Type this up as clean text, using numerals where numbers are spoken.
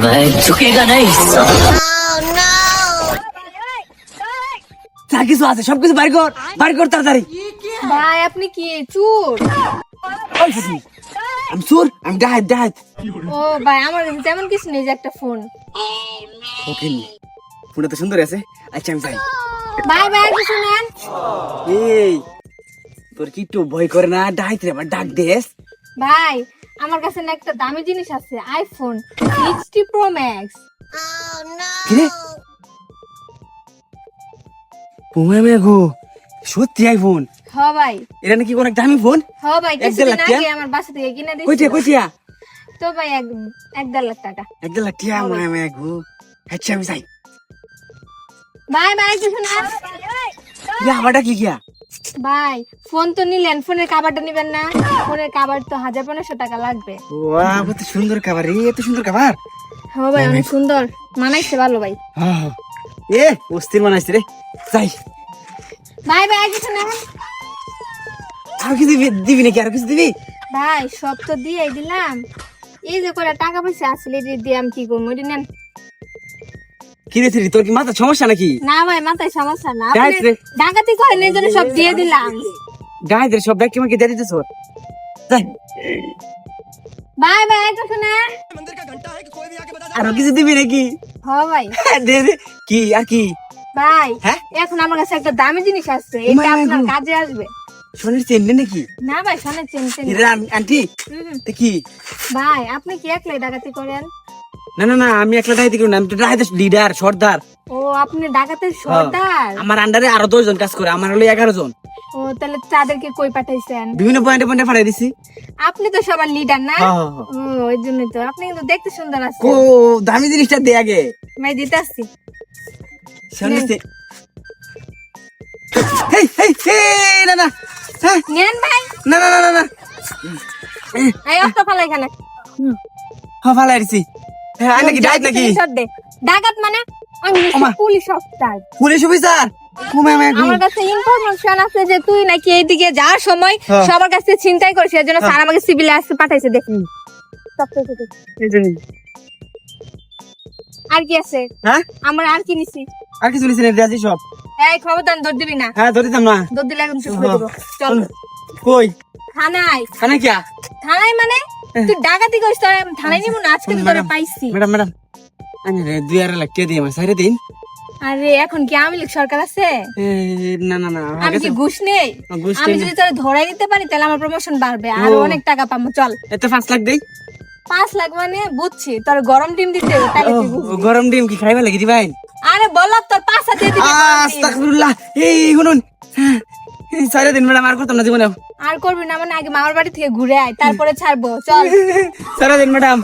मैं झुकेगा नहीं যা কিছু আছে সবকিছু বাড়ি কর তাড়াতাড়ি। ভাই আপনি কি চোর? ওই ফুসি, আমি চোর, আমি ডাহাত। ও ভাই আমার কাছে তেমন কিছু নেই, যে একটা ফোন। ওকে নি, ফোনটা তো সুন্দর আছে। আচ্ছা আমি যাই। ভাই ভাই আর কিছু নেন। এই তোর কি একটু ভয় করে না? ডাহাত রে আবার ডাক দেস। ভাই আমার কাছে না একটা দামি জিনিস আছে, আইফোন 60 প্রো ম্যাক্স। কি রে? পুমে মেঘো, সত্যি আইফোন? হ ভাই, এটা নাকি কোন একটা দামি ফোন? হ ভাই, এক দেড় লাখ কিছুদিন টাকা? আগে আমার বাসা থেকে কিনে কইটিয়া দিয়েছি। কইটিয়া? তো ভাই 1.5 লাখ টাকা। 1.5 লাখ টাকা মায়া মেঘো। আচ্ছা আমি যাই। ভাই ভাই কিছু নেন। ইয়া আবার ডাকলি কিয়া? ভাই ফোন তো নিলেন, ফোনের কাভারটা নিবেন না? ফোনের কাভার তো 1500 টাকা লাগবে। ওয়াও কত সুন্দর খাবার রে, এত সুন্দর খাবার। হ ভাই অনেক সুন্দর মানাইছে, ভালো ভাই। হ্যাঁ এ অস্থির বানাইছে রে। যাই। ভাই ভাই আর কিছু নেন। আর কিছু দিবি নাকি? আর কিছু দিবি? ভাই সব তো দিয়েই দিলাম, এই যে করে টাকা পয়সা আসলে এটা দিয়ে আমি কি করবো, এটা নেন। কি রে তোর কি মাথা সমস্যা নাকি? না ভাই মাথায় সমস্যা না, গাইড আপনি রে। ডাকাতি করেন এই জন্য সব দিয়ে দিলাম। গায়ে দে সব ব্যাগ কি আমাকে দিয়ে দিতেছ? যাই। ভাই ভাই আর কিছু নেন। আর কিছু দিবি নাকি? হ ভাই। দে দে। কি আর কি? ভাই হ্যাঁ? এখন আমার কাছে একটা দামি জিনিস আছে, এটা আপনার কাজে আসবে। সোনের চেন নাকি? না ভাই শোনে চিনতেন। এরে আন্টি তে কি? ভাই আপনি কি একলাই ডাকাতি করেন? না আমি একলা ডাইতে করি না, আমি তো ডাইতে লিডার সর্দার। ও আপনি ডাকাতের সর্দার? আমার আন্ডারে আরো 10 জন কাজ করে, আমার হলো 11 জন। ও তাহলে তাদেরকে কই পাঠাইছেন? বিভিন্ন পয়েন্টে পাঠিয়ে দিছি। আপনি তো সবার লিডার না? হ্যাঁ, হ্যাঁ, ও ওই জন্যই তো আপনি কিন্তু দেখতে সুন্দর আছেন। ও দামি জিনিসটা দে আগে। ভাই দিতে আসছি। সোনের চেন। হেই হেই হেই না হ্যাঁ নেন ভাই। না এই অস্ত্র ফালা এখানে। ফালাই দিছি। হ্যাঁ আই নাকি ডাইট নাকি? স্ক্রিনশট দে। ডাকাত মানে আমি ওমা। Police officer. Police officer? ঘুমে আমার কাছে ইনফরমেশন আছে যে তুই নাকি এইদিকে যাওয়ার সময় হ্যাঁ। সবার কাছে ছিনতাই করিস, এর জন্য স্যার আমাকে সিভিলে আসতে পাঠাইছে। দেখ আর কি আছে? হ্যাঁ আমরা আর কি নিছি? আর কিছু নিছি না, রাজি সব। এই খবরদার দৌড় দিবি না, হ্যাঁ ধরিতাম না। দৌড় দিলে একদম শেষ করে দিব। চল কই থানায়। কানে কিয়া? থানায় মানে তুই ডাকাতি করিস, তোর আমি থানায় নিব না, আজকে তো তোরে পাইছি। ম্যাডাম আমি 2.5 লাখ টাকা দিয়ে আমার সাইরে দিন। আরে এখন কি আওয়ামী লীগ সরকার আছে? না আমি কি ঘুষ নেই? ঘুষ আমি নেই না। যদি তোরে ধরাই দিতে পারি তাহলে আমার প্রমোশন বাড়বে, আর অনেক টাকা পাবো। চল। এত 5 লাখ দেই? 5 লাখ মানে বুঝছি, তোর গরম ডিম দিতে হবে, তাহলে তুই বুঝবি। গরম ডিম কি খাইবা লাগি দিবাই? আরে বললাম তোর 5 হাতে দিবি গরম ডিম। আস্তাগফিরুল্লাহ। এই শুনুন, সাইরে দিন ম্যাডাম, আর করতাম না জীবনে। আর করবি না মানে আগে মামার বাড়ি থেকে ঘুরে আয়, তারপরে ছাড়বো। চল। সাইরে দিন ম্যাডাম।